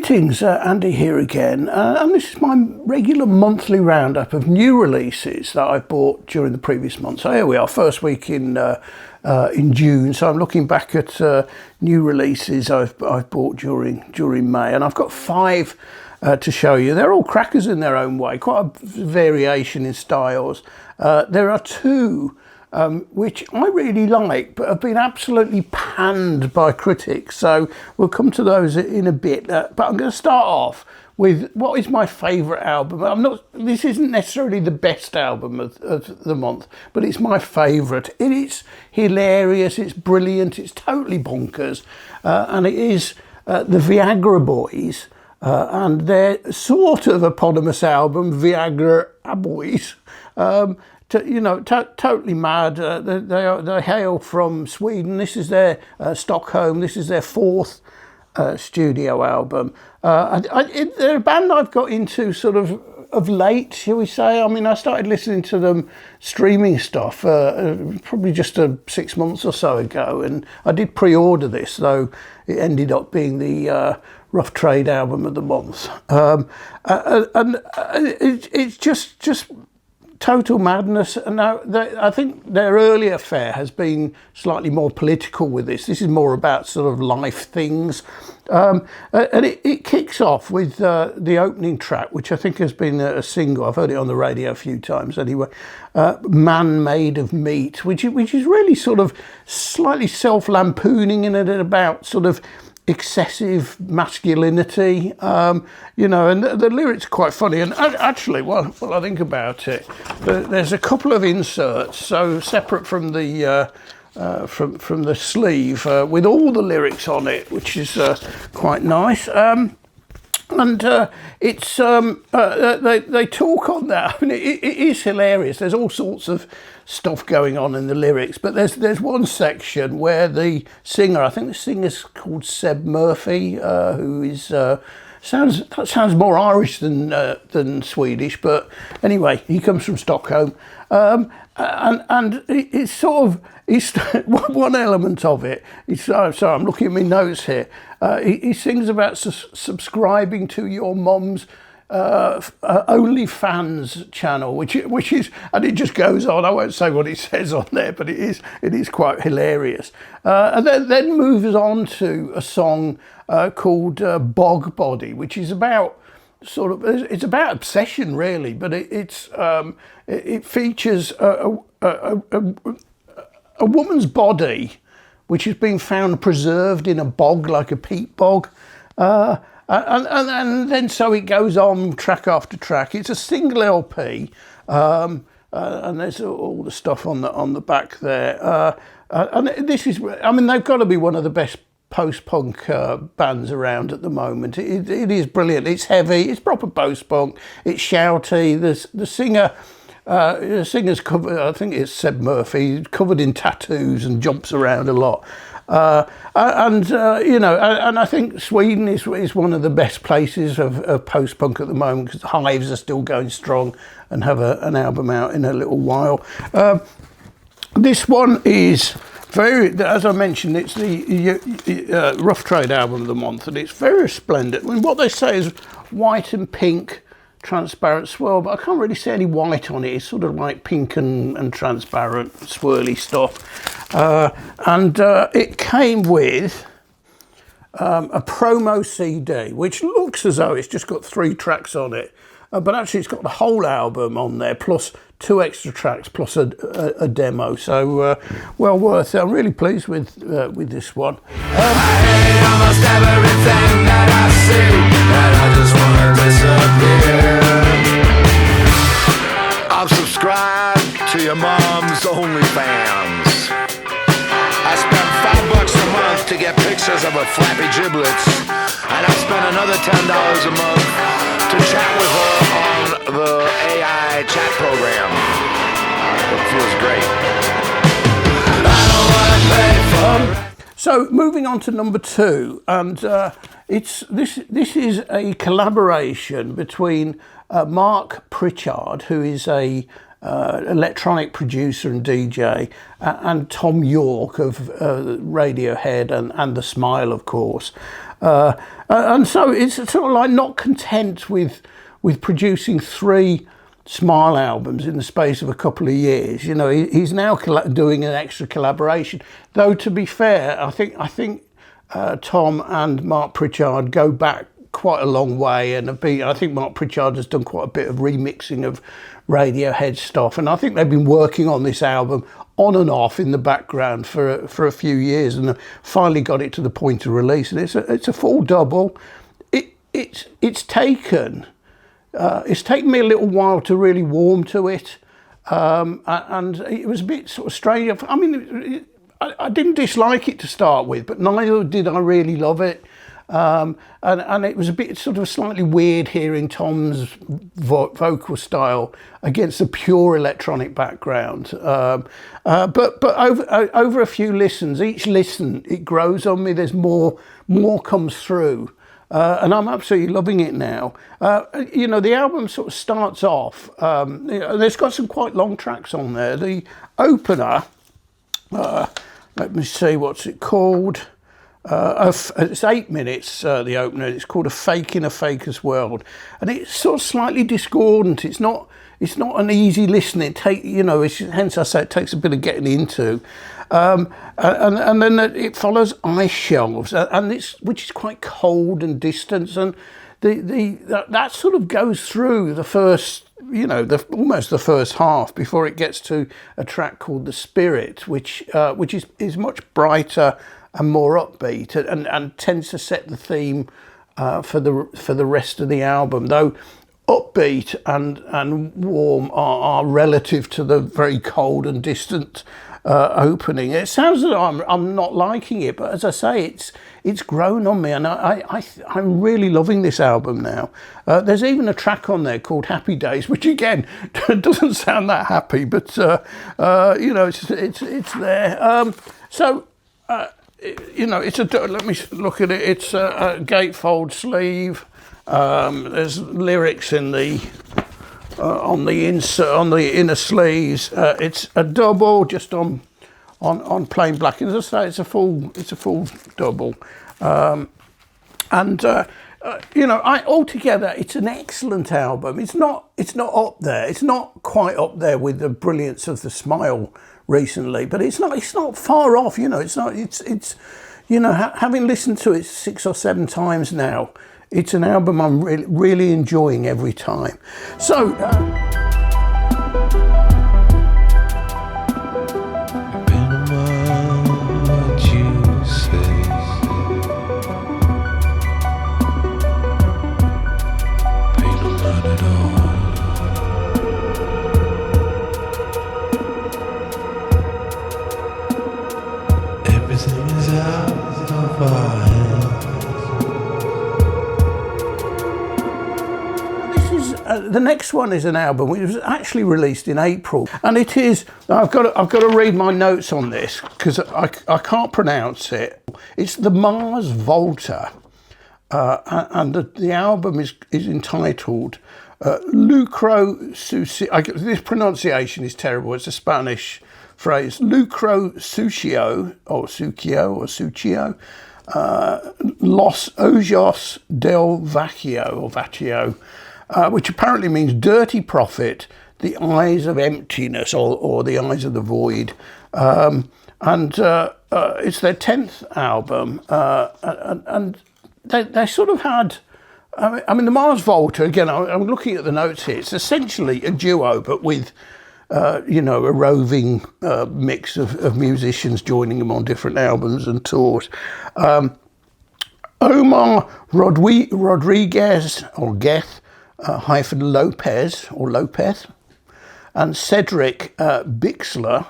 Greetings, Andy here again, and this is my regular monthly roundup of new releases that I've bought during the previous month. So here we are, first week in June. So I'm looking back at new releases I've bought during May, and I've got 5 to show you. They're all crackers in their own way, quite a variation in styles. There are 2 which I really like, but have been absolutely panned by critics. So we'll come to those in a bit. But I'm going to start off with what is my favourite album. This isn't necessarily the best album of the month, but it's my favourite. It is hilarious, it's brilliant, it's totally bonkers, and it is the Viagra Boys and their sort of eponymous album, Viagra Boys. Totally mad. They hail from Sweden. This is their Stockholm. This is their 4th studio album. They're a band I've got into sort of late, shall we say. I mean, I started listening to them streaming stuff probably just 6 months or so ago, and I did pre-order this, though it ended up being the Rough Trade album of the month. It's just total madness. And now I think their earlier fare has been slightly more political with this. This is more about sort of life things. And it kicks off with the opening track, which I think has been a single. I've heard it on the radio a few times anyway. Man Made of Meat, which is really sort of slightly self-lampooning in it, about sort of excessive masculinity, and the lyrics are quite funny. And actually, while I think about it, there's a couple of inserts, so separate from the from the sleeve, with all the lyrics on it, which is quite nice. It's they talk on that. I mean, it is hilarious. There's all sorts of stuff going on in the lyrics, but there's one section where the singer, I think the singer's called Seb Murphy, who is sounds more Irish than Swedish, but anyway, he comes from Stockholm, and it's sort of one element of it. Sorry, I'm looking at my notes here. He sings about subscribing to your mom's OnlyFans channel, which is, and it just goes on. I won't say what it says on there, but it is quite hilarious. And then moves on to a song called Bog Body, which is about it's about obsession really, but it features a woman's body which has been found preserved in a bog, like a peat bog. And then so it goes on track after track. It's a single LP, and there's all the stuff on the back there. And this is, I mean, they've got to be one of the best post-punk bands around at the moment. It is brilliant. It's heavy. It's proper post-punk. It's shouty. The singer's covered, I think it's Seb Murphy, covered in tattoos and jumps around a lot. And I think Sweden is one of the best places of post-punk at the moment, because the Hives are still going strong and have an album out in a little while. This one is as I mentioned, it's the Rough Trade album of the month, and it's very resplendent. I mean, what they say is white and pink transparent swirl, but I can't really see any white on it. It's sort of like pink and transparent swirly stuff, and it came with a promo CD, which looks as though it's just got 3 tracks on it, but actually it's got the whole album on there, plus 2 extra tracks, plus a demo. So well worth it. I'm really pleased with this one. I hate almost everything that I see, and I just want to disappear. I'm subscribed to your mom's OnlyFans. I spent $5 a month to get pictures of her flappy giblets, and I spent another $10 a month to chat with her on the AI chat program. It feels great. I don't want to pay for. So moving on to number 2, and this is a collaboration between Mark Pritchard, who is a electronic producer and DJ, and Thom Yorke of Radiohead and The Smile, of course. And so it's sort of like not content with producing 3 Smile albums in the space of a couple of years. You know, he's now doing an extra collaboration. Though to be fair, I think Thom and Mark Pritchard go back quite a long way, and I think Mark Pritchard has done quite a bit of remixing of Radiohead stuff, and I think they've been working on this album on and off in the background for a few years, and finally got it to the point of release. And it's a full double. It's taken me a little while to really warm to it, and it was a bit sort of strange. I mean, I didn't dislike it to start with, but neither did I really love it. And it was a bit sort of slightly weird hearing Thom's vocal style against a pure electronic background. But over a few listens, each listen, it grows on me. There's more comes through. And I'm absolutely loving it now. You know, the album sort of starts off, you know, there's got some quite long tracks on there. The opener, let me see, what's it called? It's 8 minutes, the opener. It's called A Fake in a Faker's World. And it's sort of slightly discordant. It's not an easy listen. Hence I say it takes a bit of getting into. And then it follows Ice Shelves, which is quite cold and distant, and that sort of goes through the first, almost the first half before it gets to a track called The Spirit, which is much brighter and more upbeat, and tends to set the theme for the rest of the album, though upbeat and warm are relative to the very cold and distant opening. It sounds that I'm not liking it, but as I say, it's grown on me, and I'm really loving this album now. There's even a track on there called Happy Days, which again doesn't sound that happy, but it's there. Let me look at it. It's a gatefold sleeve. There's lyrics in the on the inner sleeves. It's a double, just on plain black. And as I say, it's a full double. Altogether, it's an excellent album. It's not up there. It's not quite up there with the brilliance of The Smile recently, but it's not far off. Having listened to it 6 or 7 times now, it's an album I'm really enjoying every time. So. The next one is an album which was actually released in April, and it is. I've got to read my notes on this because I can't pronounce it. It's the Mars Volta, and the album is entitled Lucro Sucio. This pronunciation is terrible. It's a Spanish phrase. Lucro Sucio or Sucio. Los Ojos del Vacío, which apparently means dirty prophet, the eyes of emptiness, or the eyes of the void. It's their 10th album, and they sort of had. I mean, the Mars Volta, again, I'm looking at the notes here. It's essentially a duo, but with a roving mix of musicians joining them on different albums and tours. Omar Rodriguez, or Geth, Lopez, and Cedric Bixler,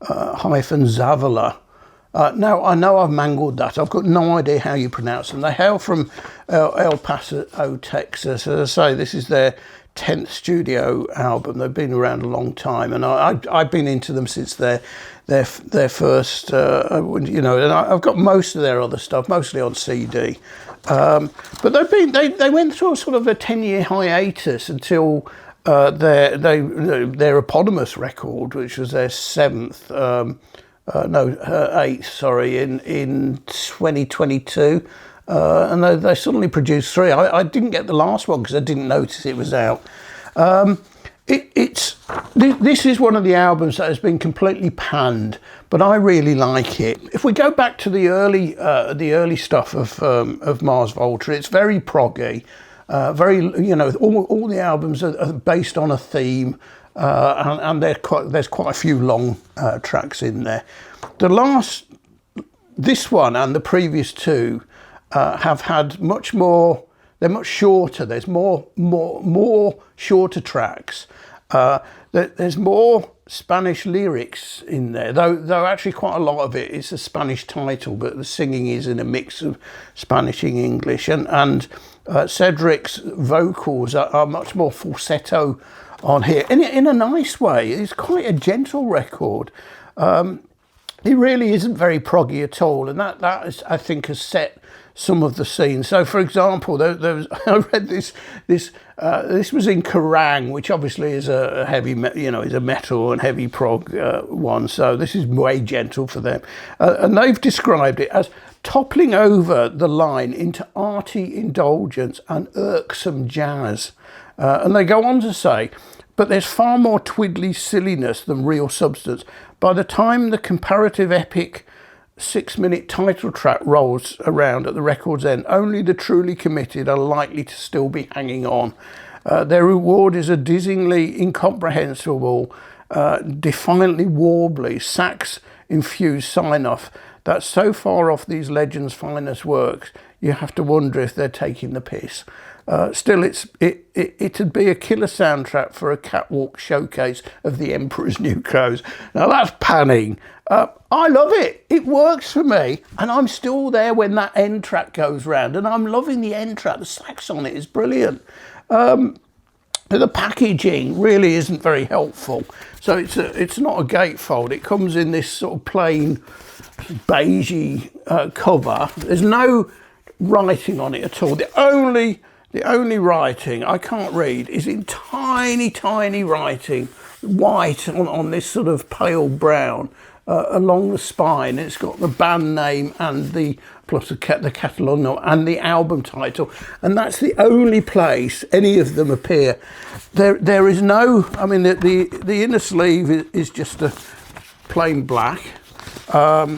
Zavala. Now, I know I've mangled that. I've got no idea how you pronounce them. They hail from El Paso, Texas. As I say, this is their 10th studio album. They've been around a long time, and I've been into them since their first, and I've got most of their other stuff, mostly on CD. But they went through a sort of a 10-year hiatus until their eponymous record, which was their 8th, in 2022. and they suddenly produced 3. I didn't get the last one because I didn't notice it was out. This is one of the albums that has been completely panned, but I really like it. If we go back to the early stuff of Mars Volta, it's very proggy, very, you know, all the albums are based on a theme, and there's quite a few long tracks in there. This one and the previous 2 have had much more. They're much shorter. There's more shorter tracks. There's more Spanish lyrics in there, though actually quite a lot of it is a Spanish title, but the singing is in a mix of Spanish and English. And Cedric's vocals are much more falsetto on here, in a nice way. It's quite a gentle record. It really isn't very proggy at all, and that is, I think, has set some of the scenes. So, for example, there was, I read this was in Kerrang, which obviously is a heavy, is a metal and heavy prog one. So this is way gentle for them, and they've described it as toppling over the line into arty indulgence and irksome jazz. And they go on to say, but there's far more twiddly silliness than real substance. By the time the comparative epic 6-minute title track rolls around at the record's end, only the truly committed are likely to still be hanging on. Their reward is a dizzyingly incomprehensible, defiantly warbly, sax-infused sign-off that's so far off these legends' finest works, you have to wonder if they're taking the piss. Still, it'd be a killer soundtrack for a catwalk showcase of the Emperor's New Clothes. Now that's panning. I love it. It works for me, and I'm still there when that end track goes round, and I'm loving the end track. The sax on it is brilliant. The packaging really isn't very helpful. So it's not a gatefold. It comes in this sort of plain beigey cover. There's no writing on it at all. The only writing I can't read is in tiny writing, white on this sort of pale brown along the spine. It's got the band name and plus the catalogue note and the album title, and that's the only place any of them appear. There is no. I mean, the inner sleeve is just a plain black. There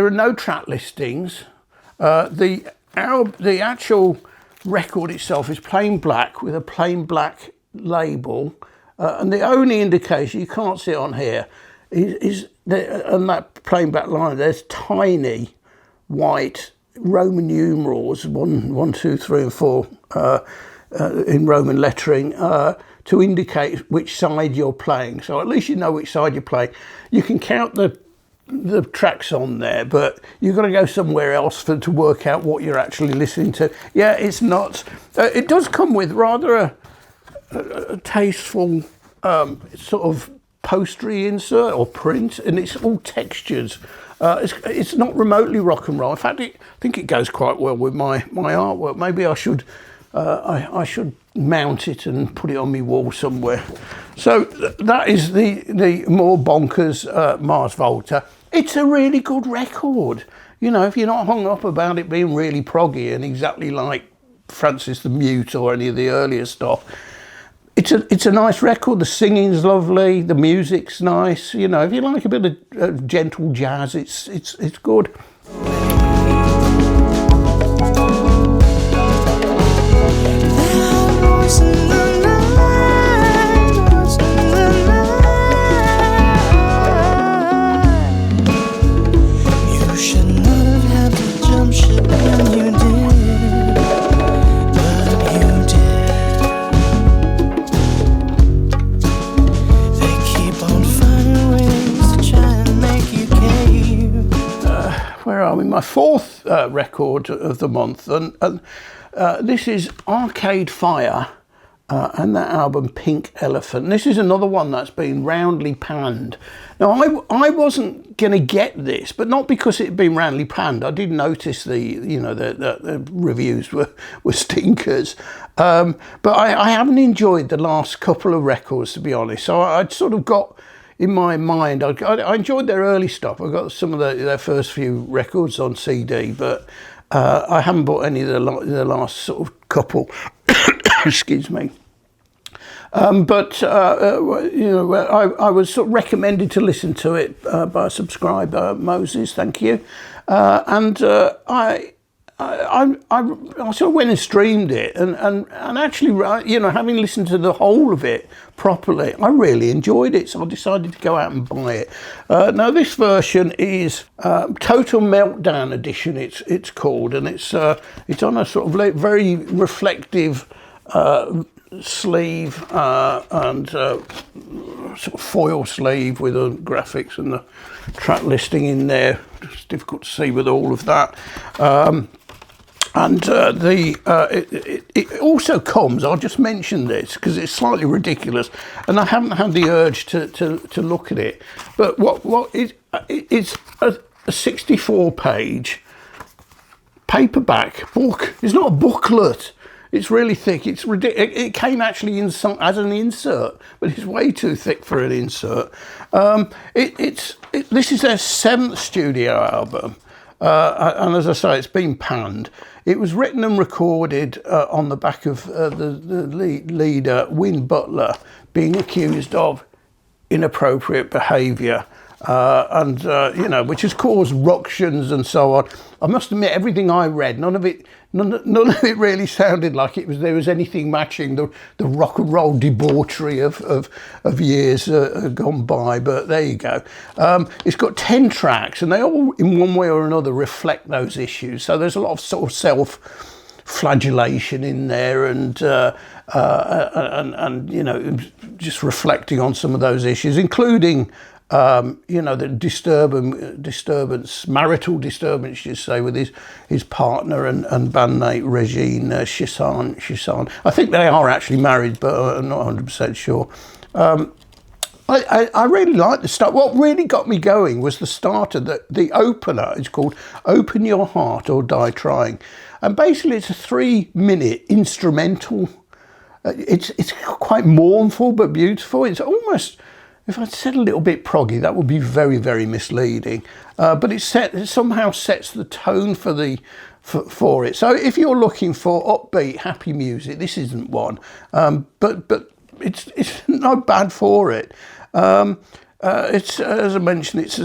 are no track listings. The actual record itself is plain black with a plain black label, and the only indication, you can't see it on here, is on that plain black line there's tiny white Roman numerals 1, 2, 3 and 4 in Roman lettering to indicate which side you're playing. So at least you know which side you're playing. You can count the tracks on there, but you've got to go somewhere else to work out what you're actually listening to. Yeah, it's not. It does come with rather a tasteful sort of postery insert or print, and it's all textures. It's not remotely rock and roll. In fact, I think it goes quite well with my artwork. Maybe I should mount it and put it on my wall somewhere. So that is the more bonkers Mars Volta. It's a really good record. You know, if you're not hung up about it being really proggy and exactly like Francis the Mute or any of the earlier stuff, it's a nice record. The singing's lovely, the music's nice. You know, if you like a bit of gentle jazz, it's good. My fourth record of the month, and this is Arcade Fire and that album Pink Elephant. This is another one that's been roundly panned. Now I wasn't going to get this, but not because it had been roundly panned. I did notice the reviews were stinkers, but I haven't enjoyed the last couple of records, to be honest. So I'd sort of got in my mind, I enjoyed their early stuff. I got some of their first few records on CD, but I haven't bought any of the last sort of couple. Excuse me. But I was sort of recommended to listen to it by a subscriber, Moses. Thank you. And I sort of went and streamed it, and actually, having listened to the whole of it properly, I really enjoyed it. So I decided to go out and buy it. Now this version is Total Meltdown Edition. It's called, and it's on a sort of very reflective sleeve and sort of foil sleeve with the graphics and the track listing in there. It's difficult to see with all of that. It also comes, I'll just mention this because it's slightly ridiculous and I haven't had the urge to look at it, but it's a 64 page paperback book. It's not a booklet. It's really thick. It's ridiculous. It came actually in as an insert, but it's way too thick for an insert. This is their 7th studio album, and as I say, it's been panned. It was written and recorded on the back of the leader, Win Butler, being accused of inappropriate behaviour. Which has caused ructions and so on. I must admit, everything I read, none of it really sounded like there was anything matching the rock and roll debauchery of years gone by. But there you go. It's got 10 tracks, and they all, in one way or another, reflect those issues. So there's a lot of sort of self-flagellation in there, and just reflecting on some of those issues, including. The marital disturbance, you say, with his partner and bandmate Regine Chisson. I think they are actually married, but I'm not 100% sure. I really like the start. What really got me going was the starter. The opener is called "Open Your Heart or Die Trying," and basically it's a 3-minute instrumental. It's quite mournful but beautiful. It's almost. If I said a little bit proggy, that would be very, very misleading. But it somehow sets the tone for it. So if you're looking for upbeat, happy music, this isn't one. But it's not bad for it. It's as I mentioned, it's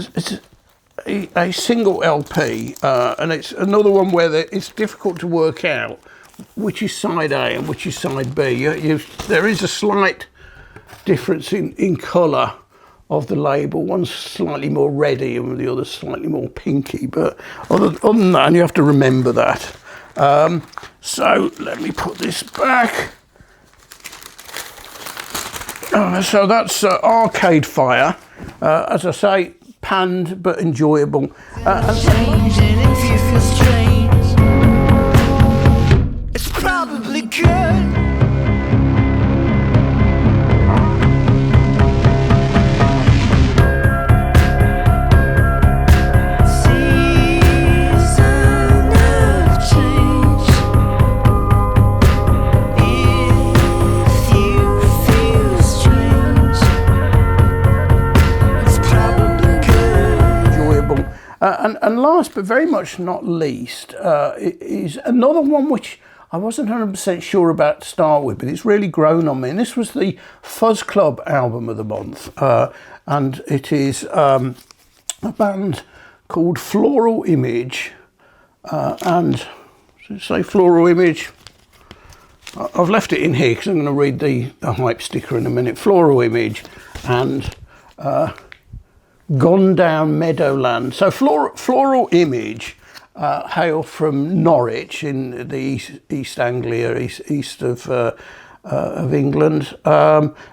a single LP, and it's another one where it's difficult to work out which is side A and which is side B. There is a slight difference in colour of the label. One's slightly more reddy and the other's slightly more pinky, but other than that, and you have to remember that. So let me put this back. So that's Arcade Fire. As I say, panned but enjoyable. If you feel strange, it's probably good. And last but very much not least is another one which I wasn't 100% sure about to start with, but it's really grown on me. And this was the Fuzz Club album of the month. And it is a band called Floral Image. And say Floral Image. I've left it in here because I'm going to read the hype sticker in a minute. Floral Image and Gone Down Meadowland. So Floral Image hail from Norwich in the East Anglia, east of England.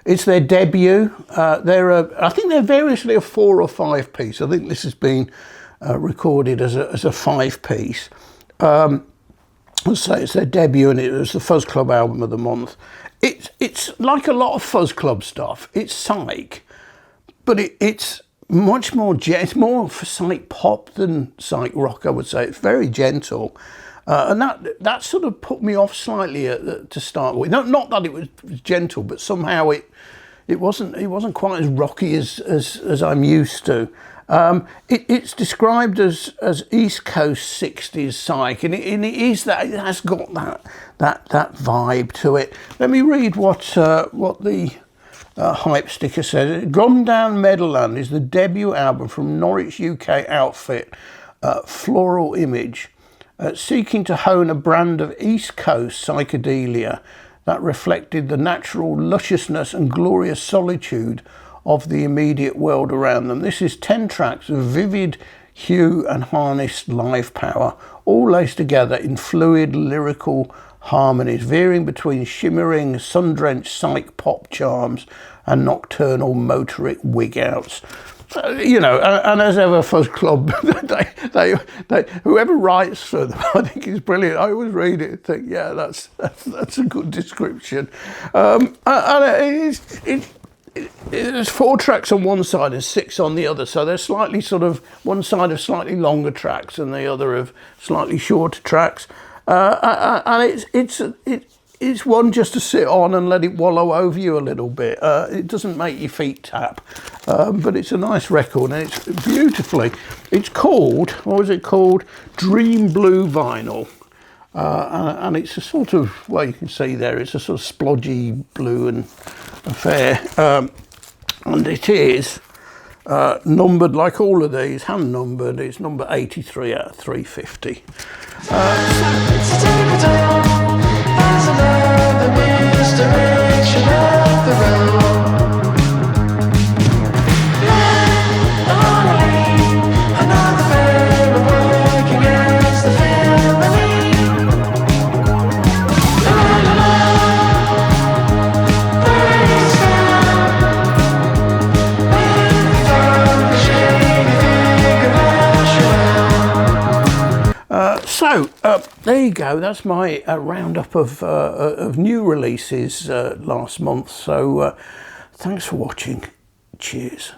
It's their debut. I think they're variously a 4 or 5 piece. I think this has been recorded as a 5 piece. Let's say it's their debut, and it was the Fuzz Club album of the month. It's like a lot of Fuzz Club stuff. It's psych, but it's much more. It's more for psych pop than psych rock, I would say. It's very gentle, and that sort of put me off slightly to start with. Not that it was gentle, but somehow it wasn't quite as rocky as I'm used to. It's described as East Coast 60s psych, and it is that. It has got that vibe to it. Let me read what the hype sticker says. Gone Down Meadowland is the debut album from Norwich, UK outfit Floral Image, seeking to hone a brand of East Coast psychedelia that reflected the natural lusciousness and glorious solitude of the immediate world around them. This is 10 tracks of vivid hue and harnessed live power, all laced together in fluid lyrical harmonies, veering between shimmering, sun-drenched psych pop charms and nocturnal motoric wig-outs. And as ever, Fuzz Club, they whoever writes for them, I think is brilliant. I always read it and think, yeah, that's a good description. And there's 4 tracks on one side and 6 on the other, so they're slightly sort of one side of slightly longer tracks and the other of slightly shorter tracks. And it's one just to sit on and let it wallow over you a little bit. It doesn't make your feet tap, but it's a nice record, and it's beautifully. It's called, what was it called? Dream Blue Vinyl. And it's a sort of, well, you can see there, it's a sort of splodgy blue and affair. And it is numbered, like all of these, hand numbered. It's number 83 out of 350. So there you go. That's my roundup of new releases last month. So thanks for watching. Cheers.